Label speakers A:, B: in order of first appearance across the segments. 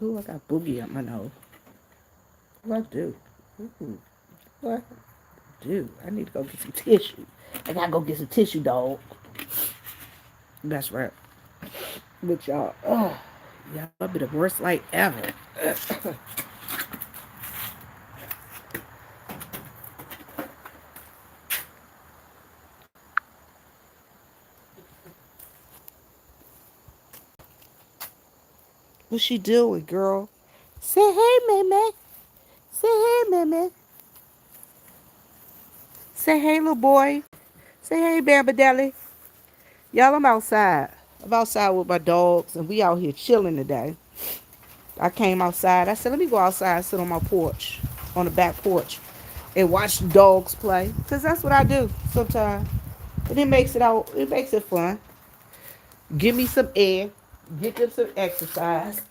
A: Ooh, I got boogie up my nose. What I do? Ooh, what I do? I need to go get some tissue. I gotta go get some tissue, dog. That's right. But y'all, oh, y'all be the worst light ever. What she doing, girl? Say hey, man. Say hey, man. Say hey, little boy. Say hey, Bambadeli. Y'all, I'm outside. I'm outside with my dogs, and we out here chilling today. I came outside. I said, let me go outside and sit on my porch, on the back porch, and watch the dogs play. Because that's what I do sometimes. And it makes it out, it makes it fun. Give me some air. Get them some exercise.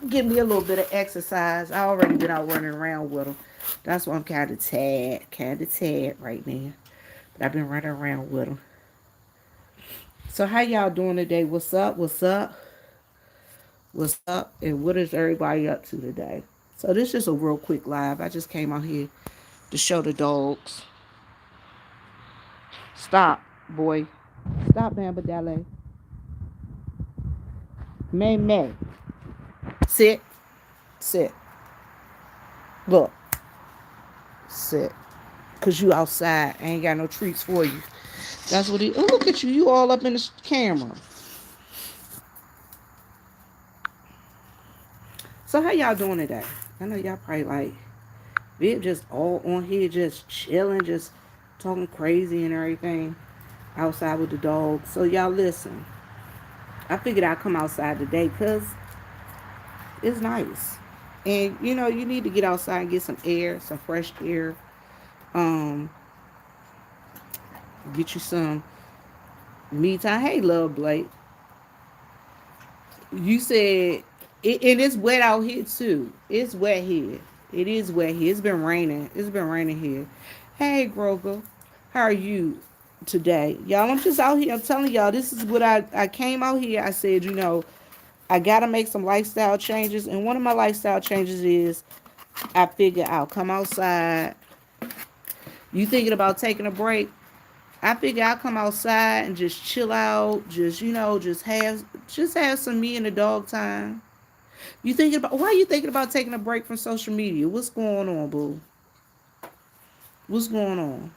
A: Give me a little bit of exercise. I already been out running around with them. That's why I'm kind of tired right now. But I've been running around with them. So how y'all doing today? What's up? What's up? What's up? And what is everybody up to today? So this is a real quick live. I just came out here to show the dogs. Stop, boy. Stop, Bambadale. May May. Sit. Sit. Look. Sit. Cause you outside. I ain't got no treats for you. That's what he. Oh, look at you. You all up in the camera. So how y'all doing today? I know y'all probably like we're just all on here, just chilling, just talking crazy and everything outside with the dogs. So y'all listen. I figured I'd come outside today because it's nice. And you know, you need to get outside and get some air, some fresh air. Um, get you some me time. Hey, love Blake. You said and it's wet out here too. It's wet here. It is wet here. It's been raining. It's been raining here. Hey, Grover, how are you today, y'all? I'm just out here. I'm telling y'all, this is what I came out here. I said, you know, I gotta make some lifestyle changes, and one of my lifestyle changes is I figure I'll come outside. You thinking about taking a break? I figure I'll come outside and just chill out, just you know, just have some me and the dog time. You thinking about why are you thinking about taking a break from social media? What's going on, boo? What's going on?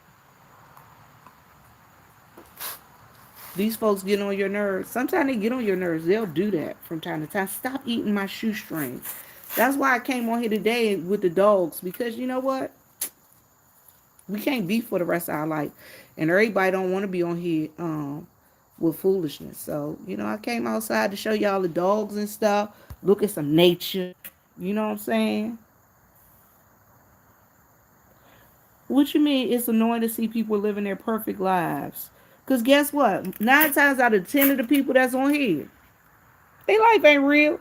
A: These folks get on your nerves. Sometimes they get on your nerves. They'll do that from time to time. Stop eating my shoestring. That's why I came on here today with the dogs because you know what? We can't be for the rest of our life, and everybody don't want to be on here with foolishness. So you know, I came outside to show y'all the dogs and stuff. Look at some nature. You know what I'm saying? What you mean? It's annoying to see people living their perfect lives. Cause guess what? 9 times out of 10 of the people that's on here, their life ain't real.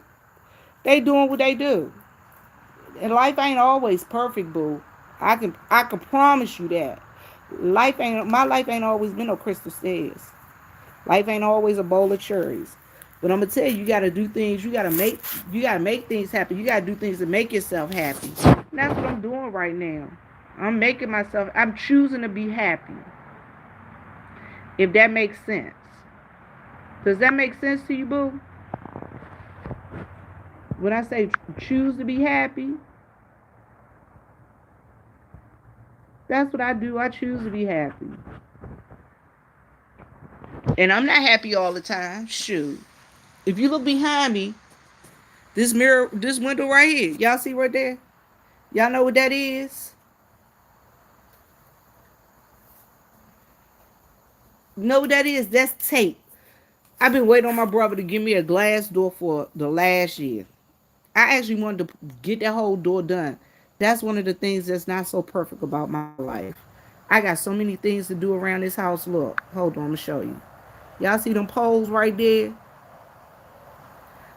A: They doing what they do, and life ain't always perfect, boo. I can promise you that. My life ain't always been no crystal stairs. Life ain't always a bowl of cherries. But I'm gonna tell you, you gotta do things. You gotta make things happen. You gotta do things to make yourself happy. And that's what I'm doing right now. I'm making myself. I'm choosing to be happy. If that makes sense. Does that make sense to you, boo? When I say choose to be happy, that's what I do. I choose to be happy. And I'm not happy all the time. Shoot. If you look behind me, this mirror, this window right here, y'all see right there? Y'all know what that is? Know what that is? That's tape. I've been waiting on my brother to give me a glass door for the last year. I actually wanted to get that whole door done. That's one of the things that's not so perfect about my life. I got so many things to do around this house. Look, hold on, I'm gonna show you. Y'all see them poles right there?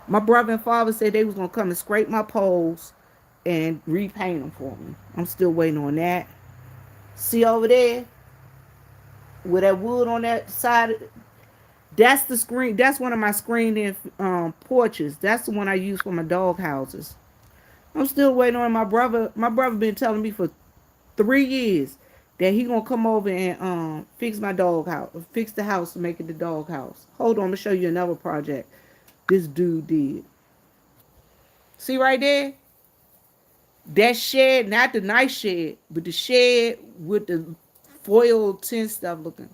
A: My brother and father said they was gonna come and scrape my poles and repaint them for me. I'm still waiting on that. See over there, with that wood on that side, That's the screen. That's one of my screened in porches. That's the one I use for my dog houses. I'm still waiting on my brother. My brother been telling me for 3 years that he gonna come over and fix my dog house, fix the house to make it the dog house. Hold on, I'm gonna show you another project this dude did. See right there? That shed, not the nice shed, but the shed with the foil tin stuff looking.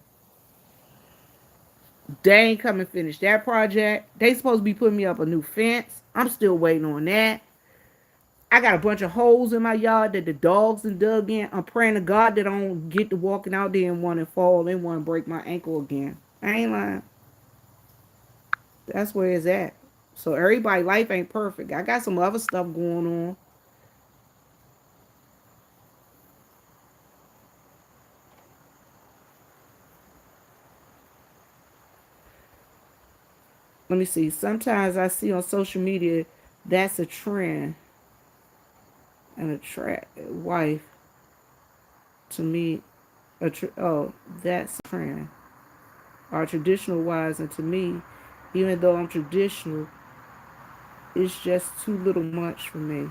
A: They ain't come and finish that project. They supposed to be putting me up a new fence. I'm still waiting on that. I got a bunch of holes in my yard that the dogs and dug in. I'm praying to God that I don't get to walking out there and want to fall and want to break my ankle again. I ain't lying. That's where it's at. So everybody life ain't perfect. I got some other stuff going on. Let me see. Sometimes I see on social media that's a trend and a wife to me. Oh, that's a trend. Are traditional wives, and to me, even though I'm traditional, it's just too little much for me.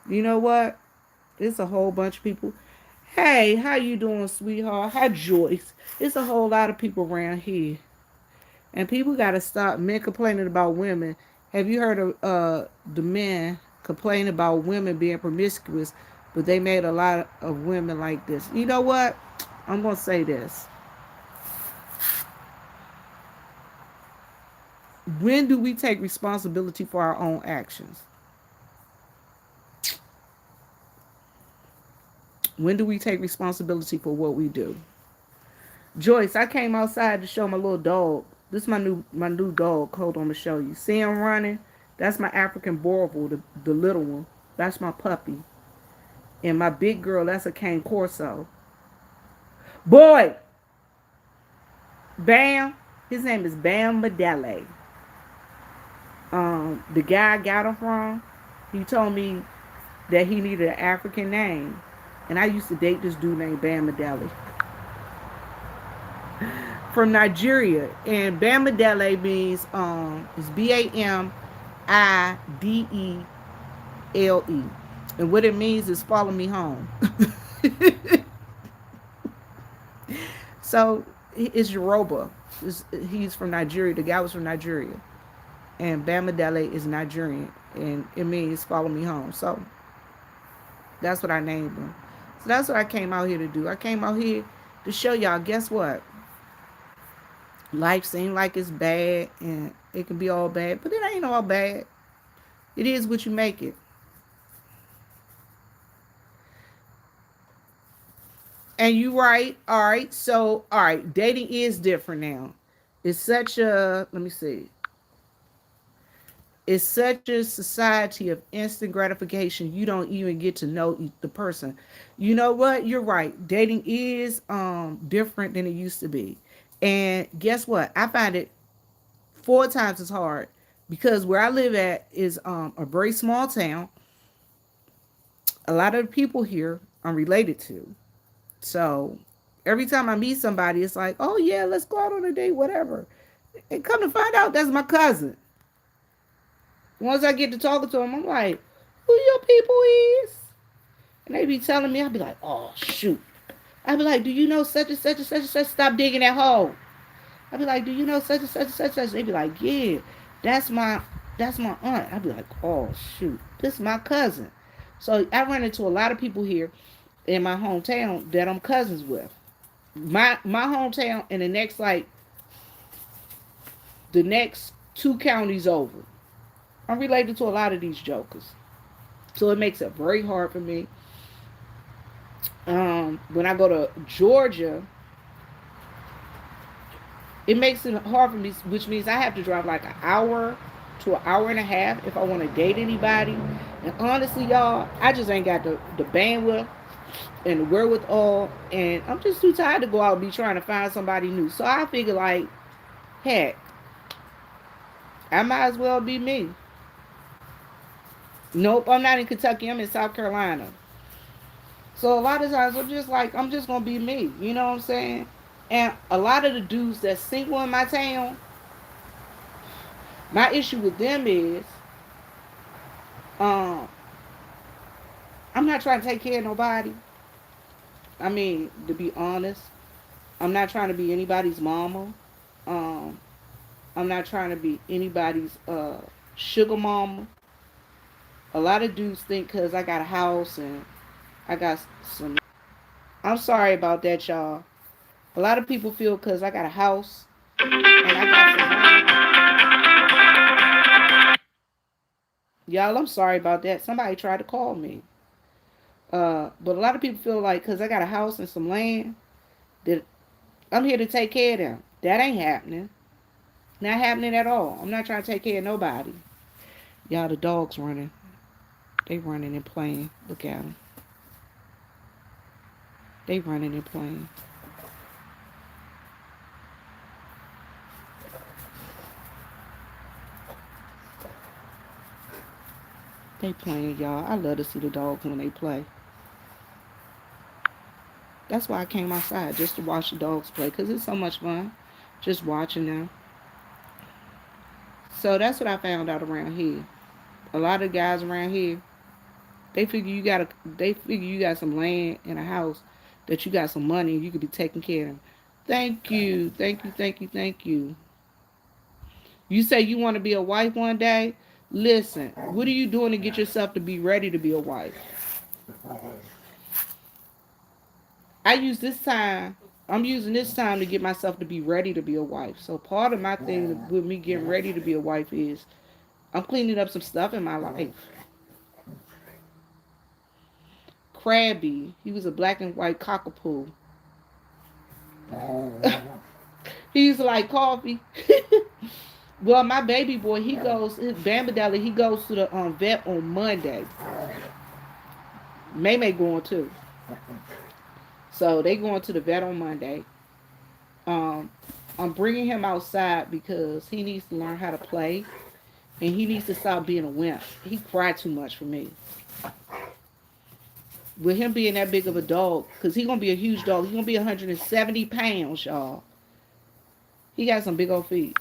A: You know what? There's a whole bunch of people. Hey, how you doing, sweetheart? Hi, Joyce. There's a whole lot of people around here. And people got to stop men complaining about women. Have you heard of the men complaining about women being promiscuous, but they made a lot of women like this? You know what? I'm going to say this. When do we take responsibility for our own actions? When do we take responsibility for what we do? Joyce, I came outside to show my little dog. This is my new dog. Hold on to show you. See him running? That's my African Boerboel, the little one. That's my puppy. And my big girl, that's a Cane Corso. Boy, Bam. His name is Bam Medele. The guy I got him from, he told me that he needed an African name. And I used to date this dude named Bam Medele from Nigeria. And Bam Medele means is Bamidele. And what it means is follow me home. So it's Yoruba. He's from Nigeria. The guy was from Nigeria. And Bamidele is Nigerian. And it means follow me home. So that's what I named him. So that's what I came out here to do. I came out here to show y'all, guess what? Life seems like it's bad and it can be all bad, but it ain't all bad. It is what you make it. And you right. All right. So, all right. Dating is different now. It's such a, let me see. It's such a society of instant gratification. You don't even get to know the person. You know what? You're right. Dating is different than it used to be. And guess what? I find it 4 times as hard because where I live at is a very small town. A lot of the people here I'm related to. So every time I meet somebody, it's like, oh yeah, let's go out on a date, whatever. And come to find out, that's my cousin. Once I get to talking to them, I'm like, who your people is? And they be telling me, I'll be like, oh shoot. I'll be like, do you know such and such and such and such? Stop digging that hole. I'll be like, do you know such and such and such and such? They be like, yeah, that's my that's my aunt. I'll be like, oh shoot, this is my cousin. So I run into a lot of people here in my hometown that I'm cousins with. My hometown and the next 2 counties over. I'm related to a lot of these jokers. So it makes it very hard for me. When I go to Georgia, it makes it hard for me, which means I have to drive like an hour to an hour and a half if I want to date anybody. And honestly, y'all, I just ain't got the bandwidth and the wherewithal, and I'm just too tired to go out and be trying to find somebody new. So I figure like, heck, I might as well be me. Nope, I'm not in Kentucky. I'm in South Carolina. So a lot of times I'm just like, I'm just gonna be me. You know what I'm saying? And a lot of the dudes that's single in my town, my issue with them is, um, I'm not trying to take care of nobody. I mean, to be honest, I'm not trying to be anybody's mama. Um, I'm not trying to be anybody's sugar mama. A lot of dudes think because I got a house and I got some. I'm sorry about that, y'all. A lot of people feel because I got a house and I got some money. Y'all, I'm sorry about that. Somebody tried to call me. But a lot of people feel like because I got a house and some land that I'm here to take care of them. That ain't happening. Not happening at all. I'm not trying to take care of nobody. Y'all, the dogs running. They running and playing. Look at them. They running and playing. They playing, y'all. I love to see the dogs when they play. That's why I came outside, just to watch the dogs play, because it's so much fun just watching them. So that's what I found out around here. A lot of guys around here, they figure you got some land and a house, that you got some money and you could be taking care of them. Thank you, thank you, thank you, thank you. You say you want to be a wife one day. Listen, what are you doing to get yourself to be ready to be a wife? I use this time. I'm using this time to get myself to be ready to be a wife. So part of my thing with me getting ready to be a wife is I'm cleaning up some stuff in my life. Krabby, he was a black and white cockapoo. He used to like coffee. Well, my baby boy, he goes, his Bambadella, he goes to the vet on Monday. May going too. So they going to the vet on Monday. Um, I'm bringing him outside because he needs to learn how to play, and he needs to stop being a wimp. He cried too much for me. With him being that big of a dog, because he gonna be a huge dog. He gonna be 170 pounds, y'all. He got some big old feet.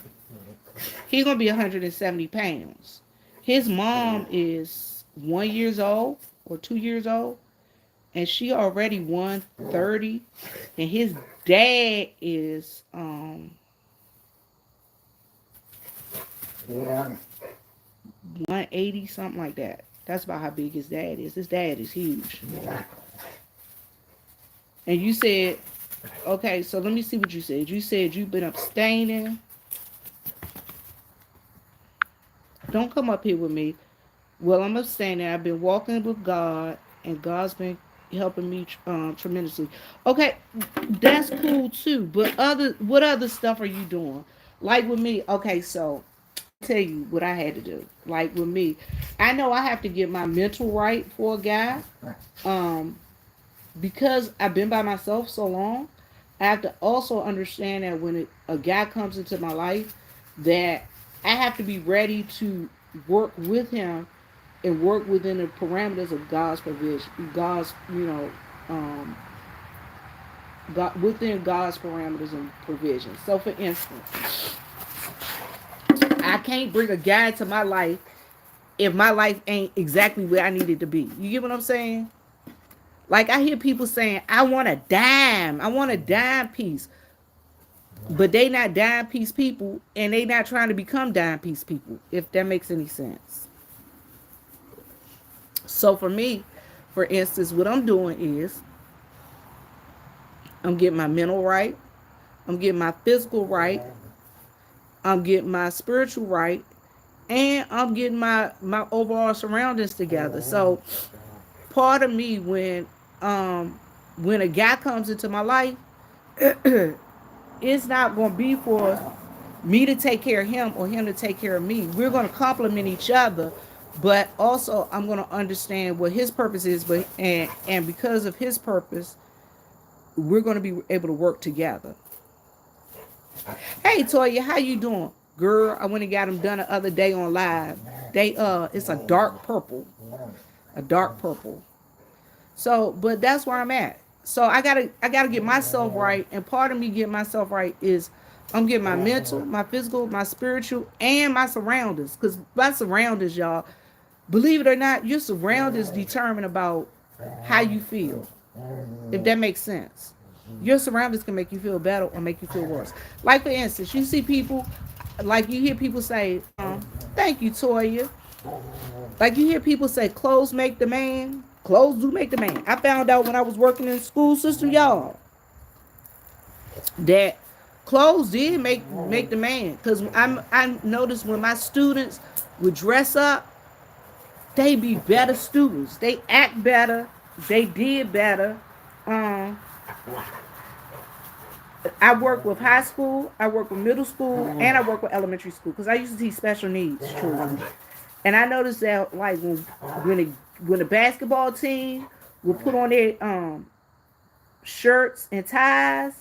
A: He gonna be 170 pounds. His mom is 1 years old or 2 years old, and she already 130, and his dad is 180, something like that. That's about how big his dad is. His dad is huge. And you said, okay, so let me see what you said. You said you've been abstaining. Don't come up here with me. Well, I'm abstaining. I've been walking with God, and God's been helping me tremendously. Okay, that's cool too. But what other stuff are you doing? Like with me, okay, so tell you what I had to do. Like with me, I know I have to get my mental right for a guy. Um, because I've been by myself so long, I have to also understand that when a guy comes into my life, that I have to be ready to work with him and work within the parameters of God's provision, God's, um, God, within God's parameters and provision. So, for instance, I can't bring a guy to my life if my life ain't exactly where I need it to be. You get what I'm saying? Like I hear people saying, I want a dime. I want a dime piece. But they not dime piece people and they not trying to become dime piece people, if that makes any sense. So for me, for instance, what I'm doing is I'm getting my mental right. I'm getting my physical right. I'm getting my spiritual right. And I'm getting my overall surroundings together. So part of me when a guy comes into my life, it's not going to be for me to take care of him or him to take care of me. We're going to complement each other, but also I'm going to understand what his purpose is. But and because of his purpose, we're going to be able to work together. Hey Toya, how you doing, girl? I went and got them done the other day on live. It's a dark purple. So, but that's where I'm at. So I gotta get myself right, and part of me getting myself right is I'm getting my mental, my physical, my spiritual, and my surroundings. Cause my surroundings, y'all, believe it or not, your surroundings determine about how you feel. If that makes sense. Your surroundings can make you feel better or make you feel worse. Like for instance, you see people, like you hear people say, "Thank you, Toya." Like you hear people say, "Clothes make the man." Clothes do make the man. I found out when I was working in the school system, y'all, that clothes did make the man. Cause I noticed when my students would dress up, they be better students. They act better. They did better. Um, I work with high school, I work with middle school, and I work with elementary school because I used to teach special needs children. And I noticed that like when the basketball team will put on their shirts and ties,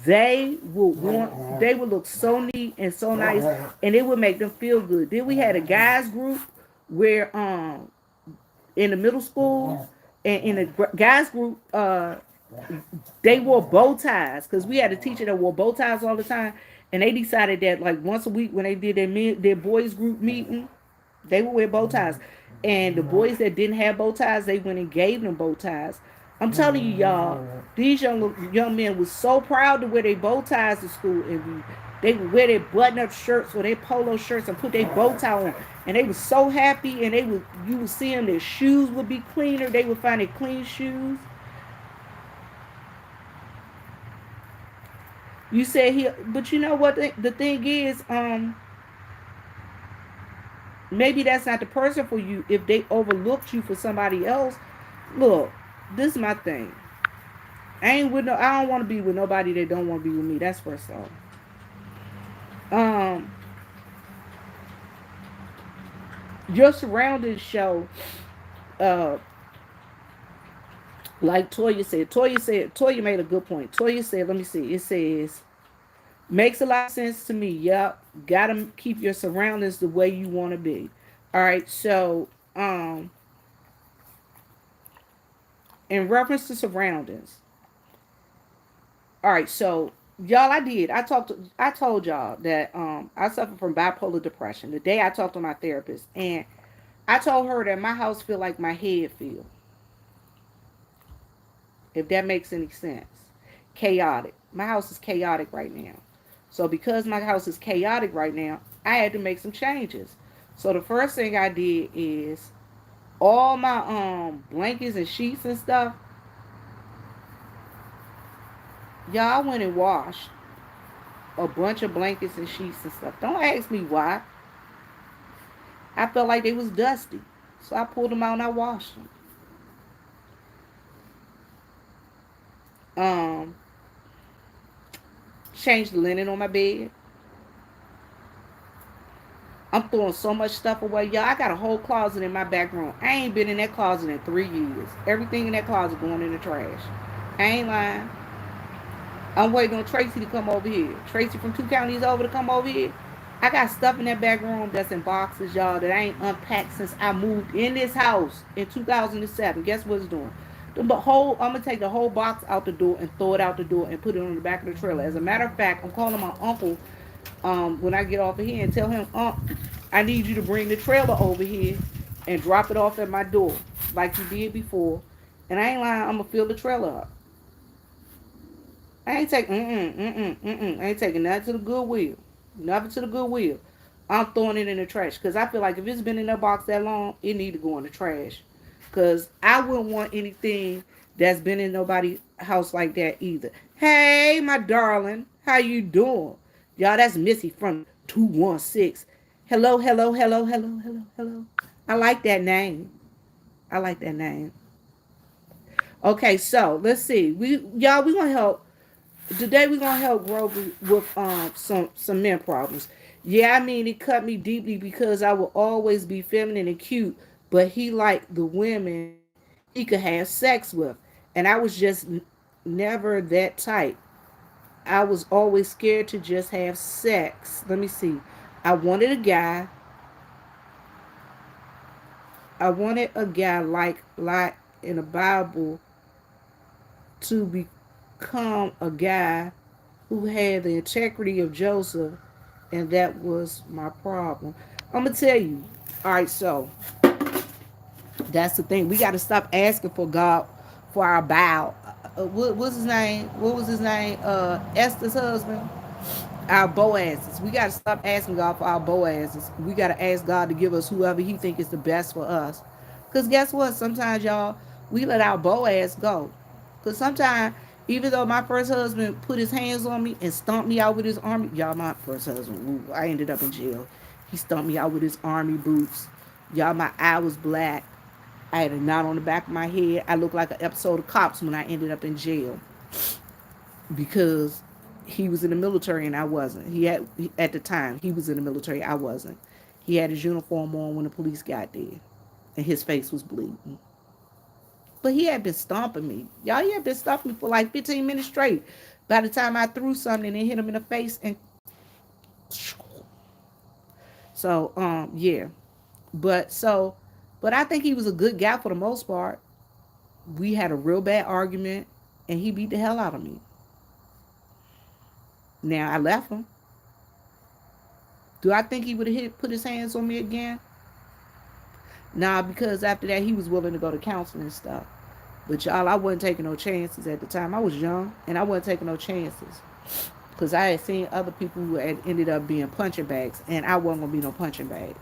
A: they would look so neat and so nice, and it would make them feel good. Then we had a guys group where in the middle school and in the guys group they wore bow ties because we had a teacher that wore bow ties all the time, and they decided that like once a week when they did their boys group meeting, they would wear bow ties, and the boys that didn't have bow ties, they went and gave them bow ties. I'm telling you, y'all, these young men was so proud to wear their bow ties to school, and they would wear their button-up shirts or their polo shirts and put their bow tie on, and they were so happy. And you would see them, their shoes would be cleaner. They would find their clean shoes. You said he, but you know what? The thing is, maybe that's not the person for you if they overlooked you for somebody else. Look, this is my thing. I don't want to be with nobody that don't want to be with me. That's first off. Um, your surroundings show. Uh, like Toya said. Toya made a good point. Toya said, let me see. It says makes a lot of sense to me. Yep, gotta keep your surroundings the way you want to be. All right. So, in reference to surroundings, all right, so y'all, I told y'all that I suffer from bipolar depression. The day I talked to my therapist, and I told her that my house feel like my head feel, if that makes any sense. Chaotic. My house is chaotic right now. So because my house is chaotic right now, I had to make some changes. So the first thing I did is all my blankets and sheets and stuff, y'all, I went and washed a bunch of blankets and sheets and stuff. Don't ask me why. I felt like they was dusty. So I pulled them out and I washed them. Um, Changed the linen on my bed. I'm throwing so much stuff away. Y'all, I got a whole closet in my back room. I ain't been in that closet in 3 years. Everything in that closet going in the trash. I ain't lying. I'm waiting on Tracy to come over here. Tracy from 2 counties over to come over here. I got stuff in that back room that's in boxes, y'all, that I ain't unpacked since I moved in this house in 2007. Guess what it's doing? I'm gonna take the whole box out the door and throw it out the door and put it on the back of the trailer. As a matter of fact, I'm calling my uncle when I get off of here and tell him, I need you to bring the trailer over here and drop it off at my door like you did before. And I ain't lying, I'm gonna fill the trailer up. I ain't taking, I ain't taking nothing to the Goodwill. Nothing to the Goodwill. I'm throwing it in the trash because I feel like if it's been in that box that long, it need to go in the trash. Because I wouldn't want anything that's been in nobody's house like that either. Hey, my darling, how you doing? Y'all, that's Missy from 216. Hello, hello, hello, hello, hello, hello. I like that name. I like that name. Okay, so let's see. We gonna help today. We gonna help Grover with some men problems. Yeah, I mean it cut me deeply because I will always be feminine and cute, but he liked the women he could have sex with, and I was just never that type. I was always scared to just have sex. Let me see. I wanted a guy I wanted a guy like in the Bible to become a guy who had the integrity of Joseph, and that was my problem. I'm gonna tell you. All right, so that's the thing. We got to stop asking for God for our bow. What's his name? What was his name? Esther's husband. Our Boazes. We got to stop asking God for our Boazes. We got to ask God to give us whoever He think is the best for us. Cause guess what? Sometimes y'all, we let our Boaz go. Cause sometimes, even though my first husband put his hands on me and stomped me out with his army, y'all, my first husband, ooh, I ended up in jail. He stomped me out with his army boots. Y'all, my eye was black. I had a knot on the back of my head. I looked like an episode of Cops when I ended up in jail because he was in the military and I wasn't. At the time he was in the military, I wasn't. He had his uniform on when the police got there, and his face was bleeding. But he had been stomping me, y'all. He had been stomping me for like 15 minutes straight. By the time I threw something and hit him in the face, and so yeah, but so, but I think he was a good guy for the most part. We had a real bad argument, and he beat the hell out of me. Now I left him. Do I think he would have put his hands on me again? Nah, because after that he was willing to go to counseling and stuff. But y'all, I wasn't taking no chances at the time. I was young and I wasn't taking no chances. Because I had seen other people who had ended up being punching bags, and I wasn't gonna be no punching bag.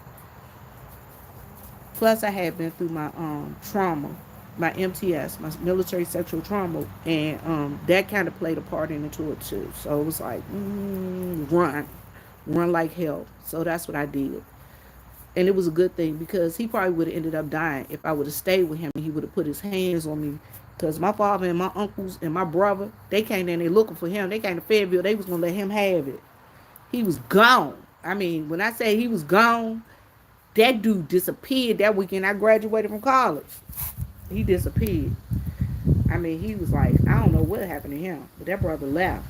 A: Plus I had been through my trauma, my MTS, my military sexual trauma, and that kind of played a part into it too. So it was like, run like hell. So that's what I did. And it was a good thing because he probably would have ended up dying if I would have stayed with him and he would have put his hands on me. Because my father and my uncles and my brother, they came in there looking for him. They came to Fayetteville. They was going to let him have it. He was gone. I mean, when I say he was gone, that dude disappeared that weekend I graduated from college. He disappeared. I mean, he was like, I don't know what happened to him. But that brother left.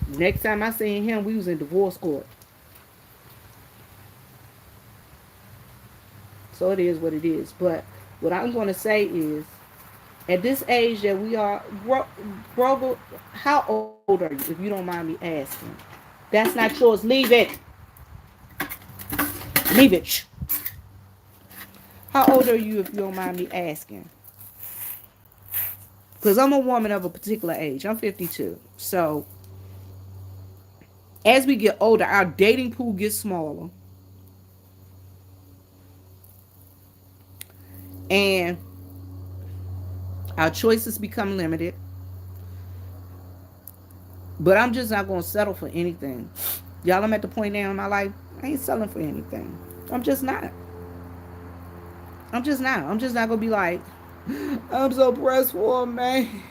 A: Next time I seen him, we was in divorce court. So it is what it is. But what I'm going to say is, at this age that we are, Grover, how old are you, if you don't mind me asking? That's not yours. Leave it. Leave it. How old are you, if you don't mind me asking? Because I'm a woman of a particular age. I'm 52. So as we get older, our dating pool gets smaller. And our choices become limited. But I'm just not going to settle for anything. Y'all, I'm at the point now in my life, I ain't settling for anything. I'm just not. I'm just not. I'm just not going to be like, I'm so pressed for a man.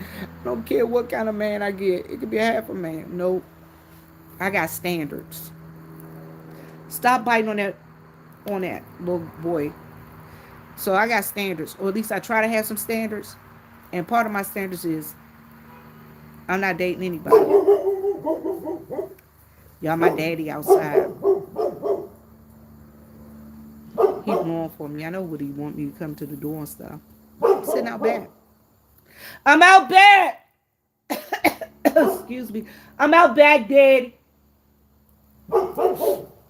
A: I don't care what kind of man I get. It could be a half a man. Nope. I got standards. Stop biting on that little boy. So I got standards, or at least I try to have some standards. And part of my standards is I'm not dating anybody. Y'all, my daddy outside. He blowing for me. I know what he want me to come to the door and stuff. I'm sitting out back. I'm out back. Excuse me. I'm out back, Daddy.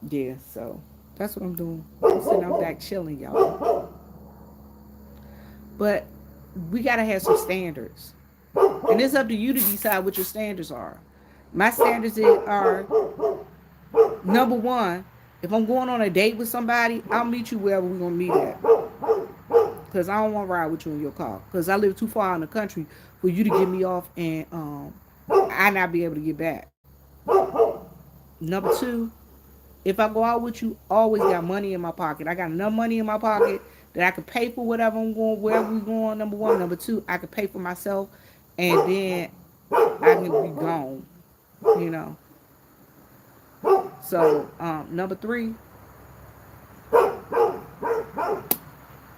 A: Yeah, so that's what I'm doing. I'm sitting out back chilling, y'all. But we gotta have some standards. And it's up to you to decide what your standards are. My standards are, number one, if I'm going on a date with somebody, I'll meet you wherever we're going to meet at. Because I don't want to ride with you in your car. Because I live too far in the country for you to get me off and I not be able to get back. Number two, if I go out with you, I always got money in my pocket. I got enough money in my pocket that I could pay for whatever I'm going, wherever we're going, number one. Number two, I could pay for myself, and then I can be gone, you know. So, number three,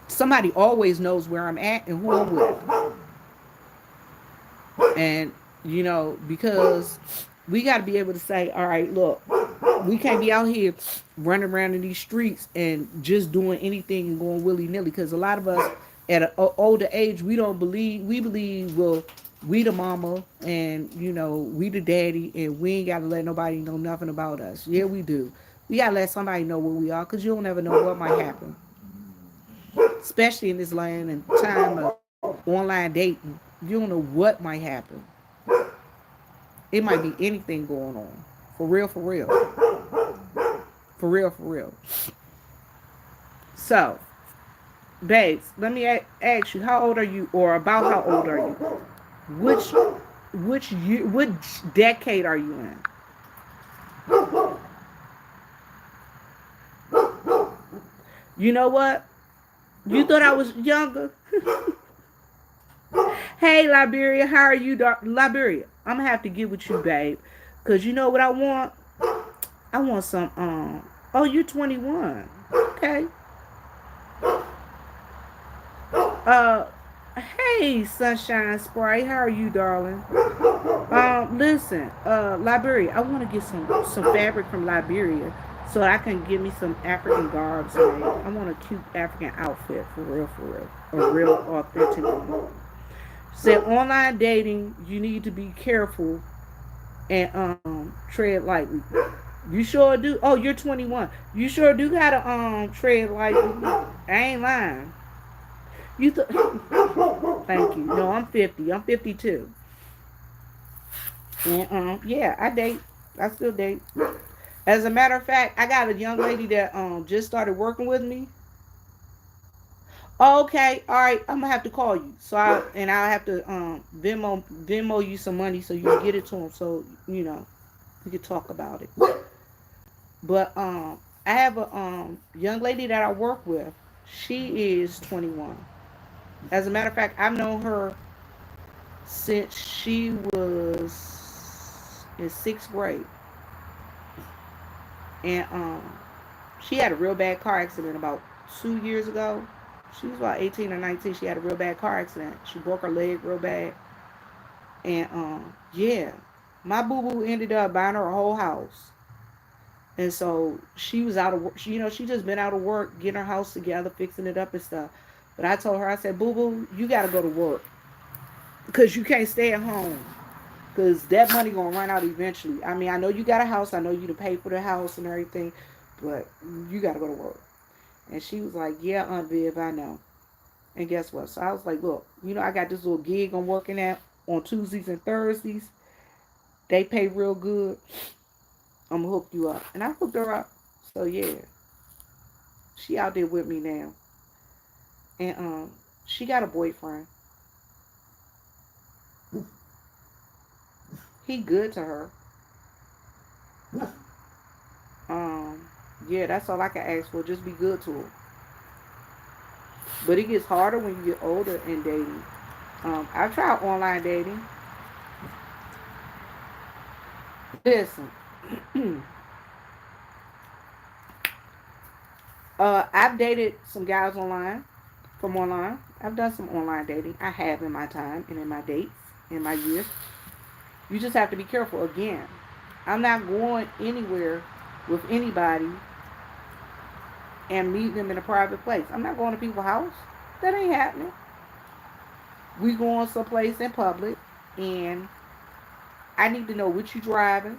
A: somebody always knows where I'm at and who I'm with. And, you know, because we got to be able to say, all right, look, We can't be out here running around in these streets and just doing anything and going willy nilly. Because a lot of us at an older age, we don't believe. We believe, well, we the mama and we the daddy, and we ain't gotta let nobody know nothing about us. Yeah, we do. We gotta let somebody know where we are, because you don't never know what might happen, especially in this land and time of online dating. You don't know what might happen. It might be anything going on. For real, for real. For real, for real. So, babes, let me ask you, how old are you, or about how old are you? Which which decade are you in? You know what? You thought I was younger? Hey, Liberia, how are you, Liberia? I'm gonna have to get with you, babe, cause you know what I want. I want some. Oh, you're 21. Okay. Uh. Hey, Sunshine Sprite, how are you, darling? Listen, Liberia, I want to get some fabric from Liberia so I can get me some African garbs made. I want a cute African outfit, for real, a real authentic one. Said online dating, you need to be careful and tread lightly. You sure do. Oh, you're 21. You sure do gotta tread lightly. I ain't lying. You th- Thank you. No, I'm 50. I'm 52. And yeah, I date. I still date. As a matter of fact, I got a young lady that just started working with me. Okay, all right. I'm gonna have to call you. I'll have to Venmo you some money so you can get it to him. So we could talk about it. But I have a young lady that I work with. She is 21. As a matter of fact, I've known her since she was in sixth grade, and she had a real bad car accident about 2 years ago. She was about 18 or 19. She had a real bad car accident. She broke her leg real bad, and yeah, my boo boo ended up buying her a whole house. And so she was out of work. She just been out of work, getting her house together, fixing it up and stuff. But I told her, I said, boo boo, you got to go to work because you can't stay at home. Because that money gonna run out eventually. I mean, I know you got a house. I know you to pay for the house and everything, but you gotta go to work. And she was like, "Yeah, Aunt Viv, I know." And guess what? So I was like, "Look, I got this little gig I'm working at on Tuesdays and Thursdays. They pay real good. I'm gonna hook you up." And I hooked her up. So yeah, she out there with me now, and she got a boyfriend. He good to her. Um, yeah, that's all I can ask for. Just be good to her. But it gets harder when you get older in dating. I've tried online dating. Listen, I've dated some guys online, from online. I've done some online dating. I have in my time and in my dates, in my years. You just have to be careful. Again, I'm not going anywhere with anybody and meeting them in a private place. I'm not going to people's house. That ain't happening. We going someplace in public, and I need to know what you driving,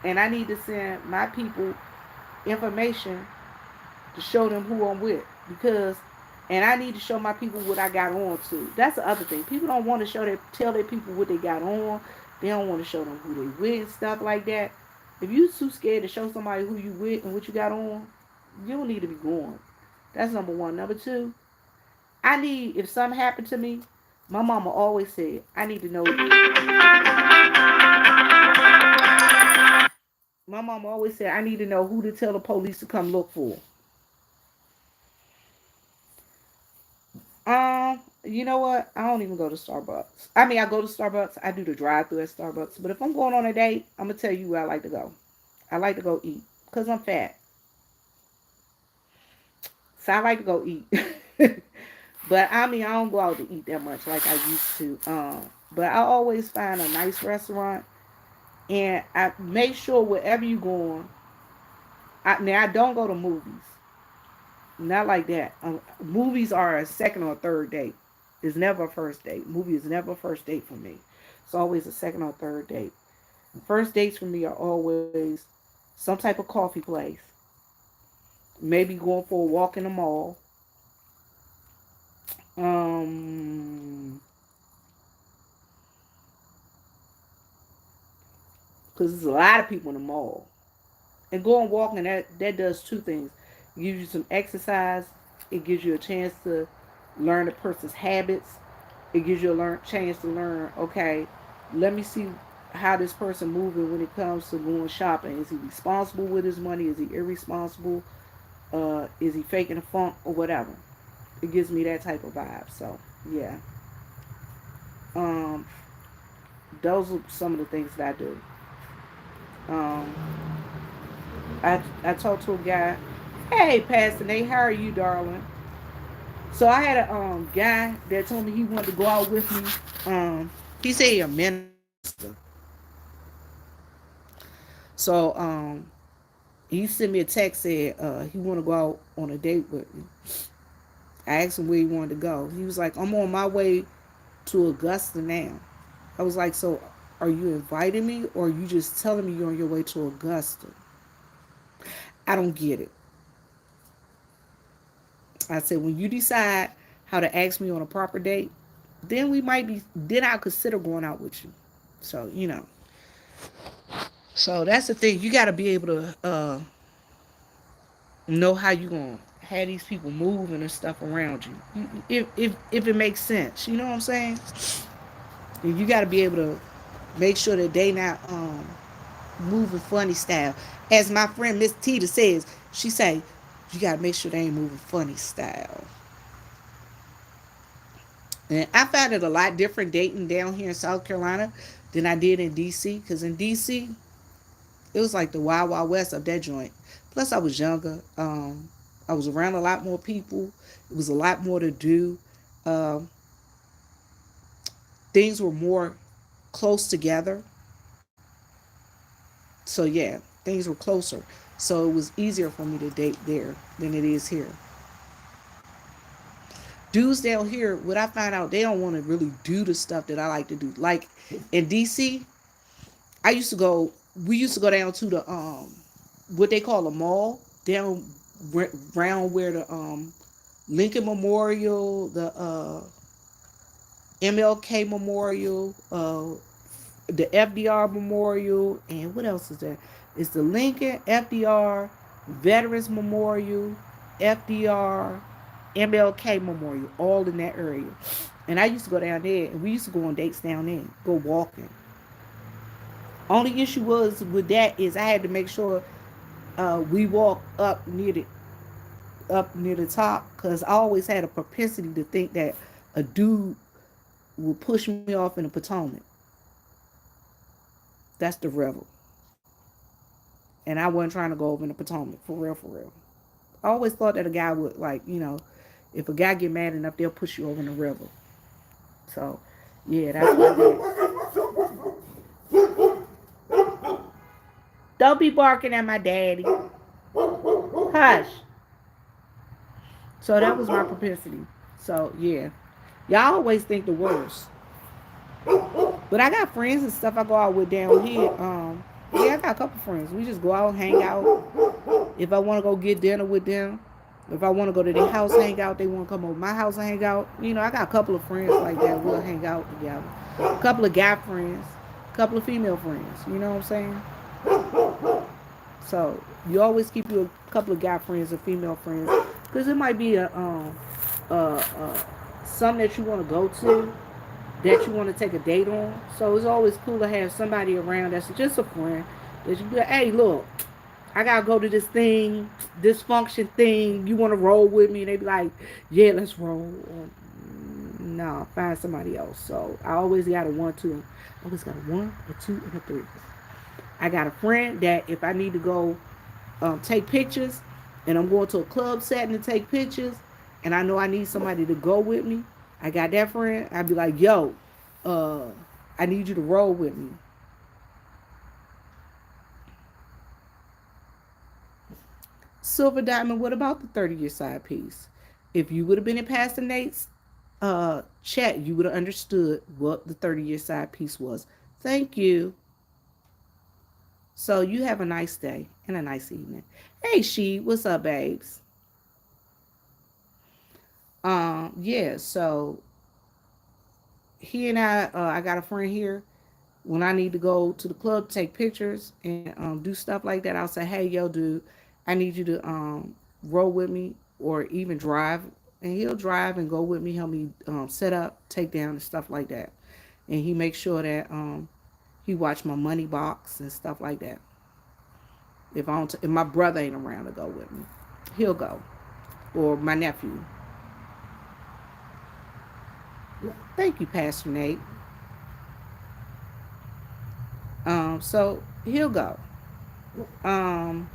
A: and I need to send my people information to show them who I'm with, because and I need to show my people what I got on too. That's the other thing. People don't want to tell their people what they got on. They don't want to show them who they with and stuff like that. If you too scared to show somebody who you with and what you got on, you don't need to be going. That's number one. Number two, if something happened to me, my mama always said, I need to know. My mama always said, I need to know who to tell the police to come look for. You know what? I don't even go to Starbucks. I mean, I go to Starbucks. I do the drive-thru at Starbucks. But if I'm going on a date, I'm gonna tell you where I like to go. I like to go eat because I'm fat, so I like to go eat. But I mean, I don't go out to eat that much like I used to. But I always find a nice restaurant And I make sure wherever you going, now I don't go to movies. Not like that. Movies are a second or third date. It's never a first date. Movie is never a first date for me. It's always a second or third date. First dates for me are always some type of coffee place. Maybe going for a walk in the mall. Um, because there's a lot of people in the mall. And going walking, that does two things. It gives you some exercise. It gives you a chance to learn a person's habits. It gives you a chance to learn, okay, let me see how this person moving when it comes to going shopping. Is he responsible with his money? Is he irresponsible? Is he faking a funk or whatever? It gives me that type of vibe. So yeah, um, those are some of the things that I do. Um, I talked to a guy. Hey, Pastor Nate, how are you, darling? So I had a guy that told me he wanted to go out with me. He said he a minister. So he sent me a text said he want to go out on a date with me. I asked him where he wanted to go. He was like, I'm on my way to Augusta now. I was like, so are you inviting me or are you just telling me you're on your way to Augusta? I don't get it. I said, when you decide how to ask me on a proper date, then I'll consider going out with you. So, So that's the thing. You got to be able to know how you going to have these people moving and stuff around you. If it makes sense. You know what I'm saying? And you got to be able to make sure that they not moving funny style. As my friend Miss Tita says, she say, you got to make sure they ain't moving funny style. And I found it a lot different dating down here in South Carolina than I did in DC. Because in DC, it was like the wild, wild west of that joint. Plus, I was younger. I was around a lot more people. It was a lot more to do. Um, Things were more close together. So, yeah, things were closer. So, it was easier for me to date there than it is here. Dudes down here, what I find out, they don't want to really do the stuff that I like to do. Like in DC, I used to go. We used to go down to the what they call a mall down around where the Lincoln Memorial, the MLK Memorial, the FDR Memorial, and what else is there? It's the Lincoln FDR Veterans Memorial, FDR, MLK Memorial, all in that area. And I used to go down there, and we used to go on dates down there, go walking. Only issue was with that is I had to make sure we walk up near the top because I always had a propensity to think that a dude would push me off in the Potomac. That's the rebel, and I wasn't trying to go over in the Potomac for real, for real. I always thought that a guy would like, if a guy get mad enough, they'll push you over in the river. So, yeah, that's what Don't be barking at my daddy. Hush. So that was my propensity. So yeah, y'all always think the worst. But I got friends and stuff I go out with down here. Yeah, I got a couple friends. We just go out, hang out. If I want to go get dinner with them, if I want to go to their house, hang out, they want to come over my house and hang out. I got a couple of friends like that. We'll hang out together. A couple of guy friends, a couple of female friends. You know what I'm saying? So you always keep you a couple of guy friends and female friends because it might be something that you want to go to that you want to take a date on. So it's always cool to have somebody around that's just a friend that you be like, hey, look, I gotta go to this thing, this function thing. You want to roll with me? And they be like, yeah, let's roll. Or, no, find somebody else. So I always got a one, two. I always got a one, a two, and a three. I got a friend that if I need to go take pictures and I'm going to a club setting to take pictures and I know I need somebody to go with me, I got that friend. I'd be like, yo, uh, I need you to roll with me. Silver Diamond, what about the 30-year side piece? If you would have been in Pastor Nate's chat, you would have understood what the 30-year side piece was. Thank you. So you have a nice day and a nice evening. Hey, what's up, babes? Yeah, so he and I got a friend here. When I need to go to the club, take pictures and do stuff like that, I'll say, "Hey, yo, dude, I need you to roll with me or even drive." And he'll drive and go with me, help me set up, take down, and stuff like that. And he makes sure that he watch my money box and stuff like that. If my brother ain't around to go with me, he'll go, or my nephew. Thank you, Pastor Nate. So he'll go. Um,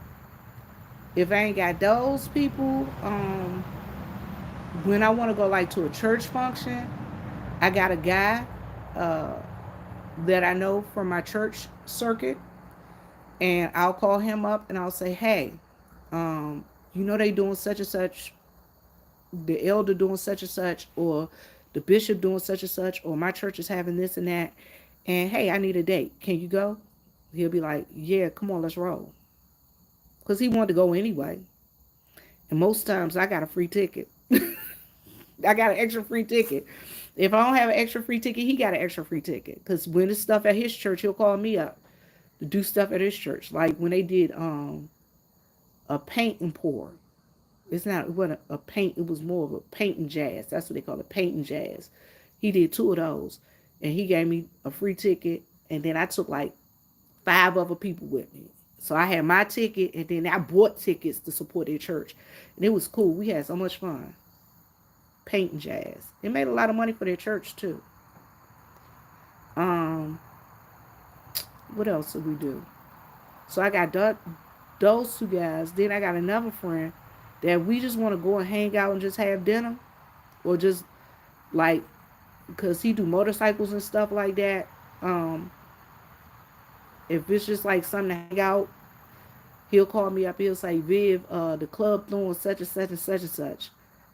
A: if I ain't got those people, when I want to go like to a church function, I got a guy uh, that I know from my church circuit, and I'll call him up and I'll say, "Hey, they doing such and such, the elder doing such and such, or the bishop doing such and such, or my church is having this and that, and hey, I need a date. Can you go?" He'll be like, "Yeah, come on, let's roll," because he wanted to go anyway. And most times I got a free ticket. I got an extra free ticket. If I don't have an extra free ticket, he got an extra free ticket. Because when it's stuff at his church, he'll call me up to do stuff at his church. Like when they did a paint and pour. It wasn't a paint, it was more of a paint and jazz. That's what they call it, paint and jazz. He did two of those. And he gave me a free ticket. And then I took like 5 other people with me. So I had my ticket and then I bought tickets to support their church. And it was cool. We had so much fun. Paint and jazz. It made a lot of money for their church too. Um, what else did we do? So I got those two guys. Then I got another friend that we just want to go and hang out and just have dinner, or just like because he do motorcycles and stuff like that. Um, if it's just like something to hang out, he'll call me up. He'll say, "Viv, the club throwing such and such and such and such.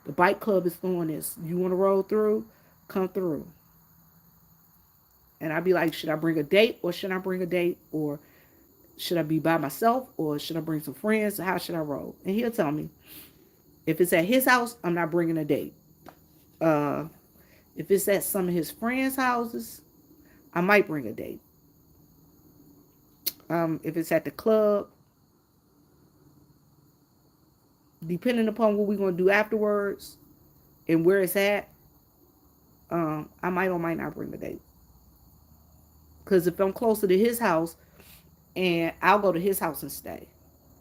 A: The bike club is throwing this. You want to roll through? Come through." And I'd be like, "Should I bring a date, or should I bring a date, or should I be by myself, or should I bring some friends? How should I roll?" And he'll tell me. If it's at his house, I'm not bringing a date. Uh, if it's at some of his friends' houses, I might bring a date. If it's at the club, depending upon what we're gonna do afterwards and where it's at, I might or might not bring a date. Because if I'm closer to his house, and I'll go to his house and stay,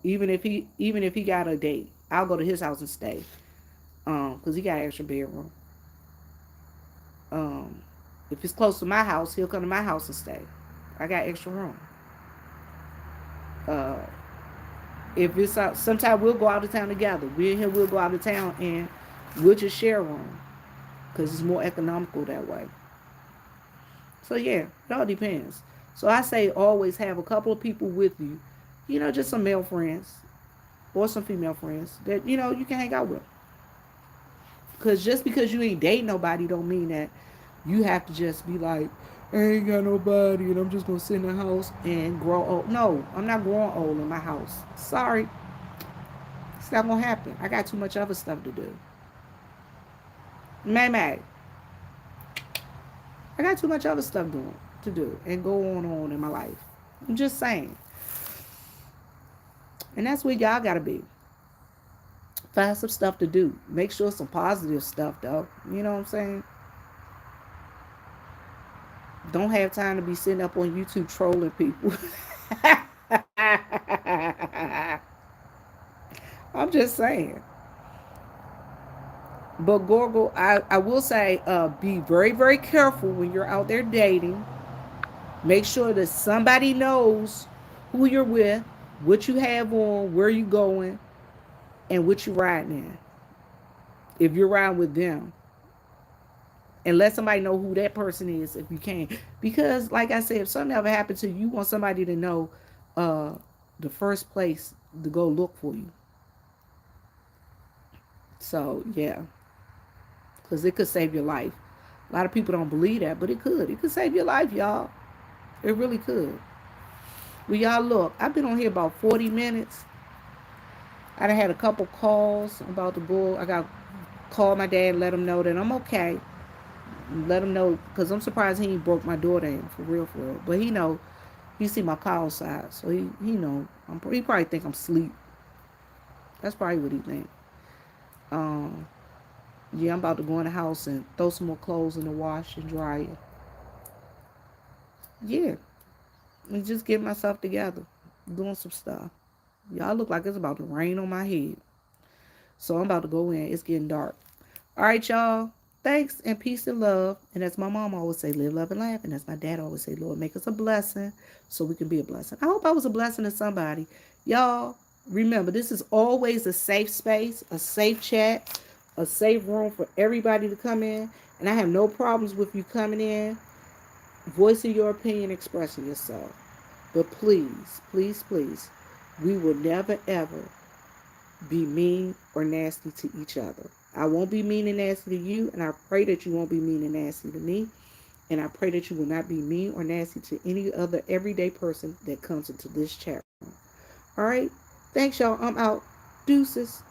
A: even if he got a date, I'll go to his house and stay. Because he got an extra bedroom. Um, if it's close to my house, he'll come to my house and stay. I got extra room. Uh, if it's out, sometimes we'll go out of town together. We and him will go out of town and we'll just share a room because it's more economical that way. So yeah, it all depends. So I say always have a couple of people with you, just some male friends or some female friends that you can hang out with. Because just because you ain't dating nobody don't mean that you have to just be like, "I ain't got nobody and I'm just gonna sit in the house and grow old." No, I'm not growing old in my house. Sorry, it's not gonna happen. I got too much other stuff to do. May, I got too much other stuff to do and go on in my life. I'm just saying. And that's where y'all gotta be. Find some stuff to do. Make sure it's some positive stuff though. You know what I'm saying? Don't have time to be sitting up on YouTube trolling people. I'm just saying. But Gorgle, I will say, be very, very careful when you're out there dating. Make sure that somebody knows who you're with, what you have on, where you going, and what you riding in. If you're riding with them, and let somebody know who that person is if you can. Because, like I said, if something ever happens to you, you want somebody to know uh, the first place to go look for you. So, yeah, because it could save your life. A lot of people don't believe that, but it could. It could save your life, y'all. It really could. Well, y'all, look, I've been on here about 40 minutes. I done had a couple calls about the bull. I got to call my dad and let him know that I'm okay. Let him know, because I'm surprised he ain't broke my door down, for real, for real. But he know, he see my car outside, so he know. He probably think I'm asleep. That's probably what he think. Um, yeah, I'm about to go in the house and throw some more clothes in the wash and dryer. Yeah, and just get myself together, doing some stuff. Y'all look like it's about to rain on my head. So I'm about to go in. It's getting dark. All right, y'all. Thanks and peace and love. And as my mom always say, live, love, and laugh. And as my dad always say, Lord, make us a blessing so we can be a blessing. I hope I was a blessing to somebody. Y'all, remember, this is always a safe space, a safe chat, a safe room for everybody to come in. And I have no problems with you coming in, voicing your opinion, expressing yourself. But please, please, please, we will never, ever be mean or nasty to each other. I won't be mean and nasty to you, and I pray that you won't be mean and nasty to me. And I pray that you will not be mean or nasty to any other everyday person that comes into this chat room. All right? Thanks, y'all. I'm out. Deuces.